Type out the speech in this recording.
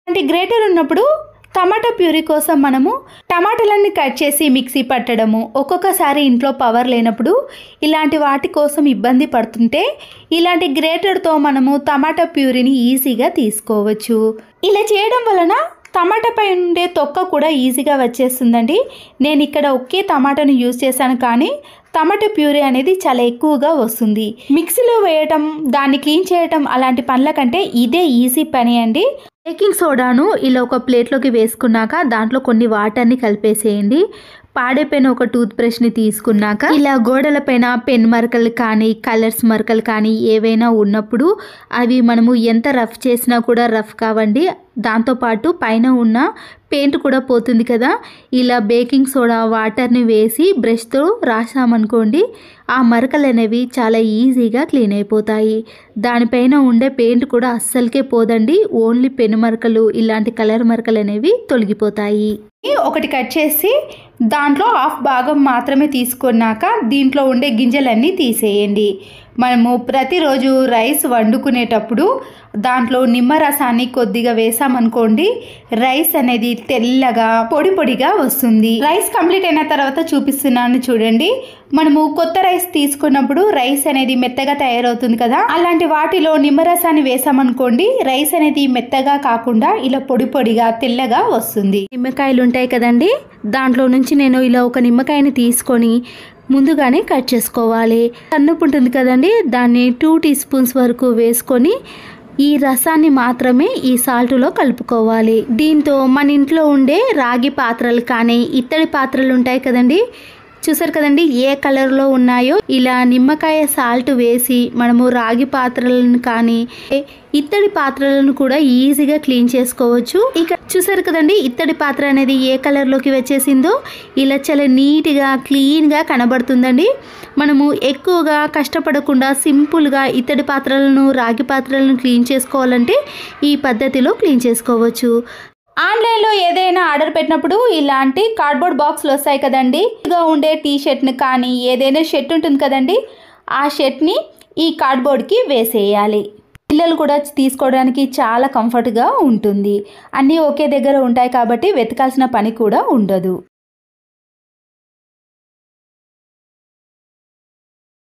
అంటే గ్రేటర్ ఉన్నప్పుడు టమాటా ప్యూరీ కోసం మనము టమాటాలన్నీ కట్ చేసి మిక్సీ పట్టడము, ఒక్కొక్కసారి ఇంట్లో పవర్ లేనప్పుడు ఇలాంటి వాటి కోసం ఇబ్బంది పడుతుంటే ఇలాంటి గ్రేటర్తో మనము టమాటా ప్యూరీని ఈజీగా తీసుకోవచ్చు. ఇలా చేయడం వలన టమాటా పై ఉండే తొక్క కూడా ఈజీగా వచ్చేస్తుందండి. నేను ఇక్కడ ఒకే టమాటాను యూజ్ చేశాను, కానీ టమాటా ప్యూరీ అనేది చాలా ఎక్కువగా వస్తుంది. మిక్సీలో వేయటం, దాన్ని క్లీన్ చేయటం అలాంటి పనుల కంటే ఇదే ఈజీ పని అండి. బేకింగ్ సోడాను ఇలా ఒక ప్లేట్లోకి వేసుకున్నాక దాంట్లో కొన్ని వాటర్ని కలిపేసేయండి. పాడైపోయిన ఒక టూత్ బ్రష్ని తీసుకున్నాక ఇలా గోడలపైన పెన్ మరకలు కానీ కలర్స్ మరకలు కానీ ఏవైనా ఉన్నప్పుడు అవి మనము ఎంత రఫ్ చేసినా కూడా రఫ్ కావండి. దాంతోపాటు పైన ఉన్న పెయింట్ కూడా పోతుంది కదా. ఇలా బేకింగ్ సోడా వాటర్ని వేసి బ్రష్తో రాసామనుకోండి, ఆ మరకలు అనేవి చాలా ఈజీగా క్లీన్ అయిపోతాయి. దానిపైన ఉండే పెయింట్ కూడా అస్సలకే పోదండి. ఓన్లీ పెన్ మరకలు ఇలాంటి కలర్ మరకలు అనేవి తొలగిపోతాయి. ఒకటి కట్ చేసి దాంట్లో హాఫ్ భాగం మాత్రమే తీసుకున్నాక దీంట్లో ఉండే గింజలన్నీ తీసేయండి. మనము ప్రతిరోజు రైస్ వండుకునేటప్పుడు దాంట్లో నిమ్మరసాన్ని కొద్దిగా వేసామనుకోండి, రైస్ అనేది తెల్లగా పొడి పొడిగా వస్తుంది. రైస్ కంప్లీట్ అయిన తర్వాత చూపిస్తున్నాను చూడండి. మనము కొత్త రైస్ తీసుకున్నప్పుడు రైస్ అనేది మెత్తగా తయారవుతుంది కదా, అలాంటి వాటిలో నిమ్మరసాన్ని వేసామనుకోండి, రైస్ అనేది మెత్తగా కాకుండా ఇలా పొడి పొడిగా తెల్లగా వస్తుంది. నిమ్మకాయలు ఉంటాయి కదండి, దాంట్లో నుంచి నేను ఇలా ఒక నిమ్మకాయని తీసుకొని ముందుగానే కట్ చేసుకోవాలి. సన్నపు ఉంటుంది కదండి, దాన్ని 2 టీ స్పూన్స్ వరకు వేసుకొని ఈ రసాన్ని మాత్రమే ఈ సాల్ట్లో కలుపుకోవాలి. దీంతో మన ఇంట్లో ఉండే రాగి పాత్రలు కానీ ఇత్తడి పాత్రలు ఉంటాయి కదండి, చూసారు కదండి ఏ కలర్లో ఉన్నాయో, ఇలా నిమ్మకాయ సాల్ట్ వేసి మనము రాగి పాత్రలను కానీ ఇత్తడి పాత్రలను కూడా ఈజీగా క్లీన్ చేసుకోవచ్చు. ఇక చూసారు కదండి ఇత్తడి పాత్ర అనేది ఏ కలర్లోకి వచ్చేసిందో, ఇలా చాలా నీట్గా క్లీన్గా కనబడుతుందండి. మనము ఎక్కువగా కష్టపడకుండా సింపుల్గా ఇత్తడి పాత్రలను రాగి పాత్రలను క్లీన్ చేసుకోవాలంటే ఈ పద్ధతిలో క్లీన్ చేసుకోవచ్చు. ఆన్లైన్లో ఏదైనా ఆర్డర్ పెట్టినప్పుడు ఇలాంటి కార్డ్బోర్డ్ బాక్స్లు వస్తాయి కదండి. ఇదిగా ఉండే టీ షర్ట్ని కానీ ఏదైనా షర్ట్ ఉంటుంది కదండి, ఆ షర్ట్ని ఈ కార్డ్బోర్డ్కి వేసేయాలి. పిల్లలు కూడా తీసుకోవడానికి చాలా కంఫర్ట్గా ఉంటుంది. అన్నీ ఒకే దగ్గర ఉంటాయి కాబట్టి వెతకాల్సిన పని కూడా ఉండదు.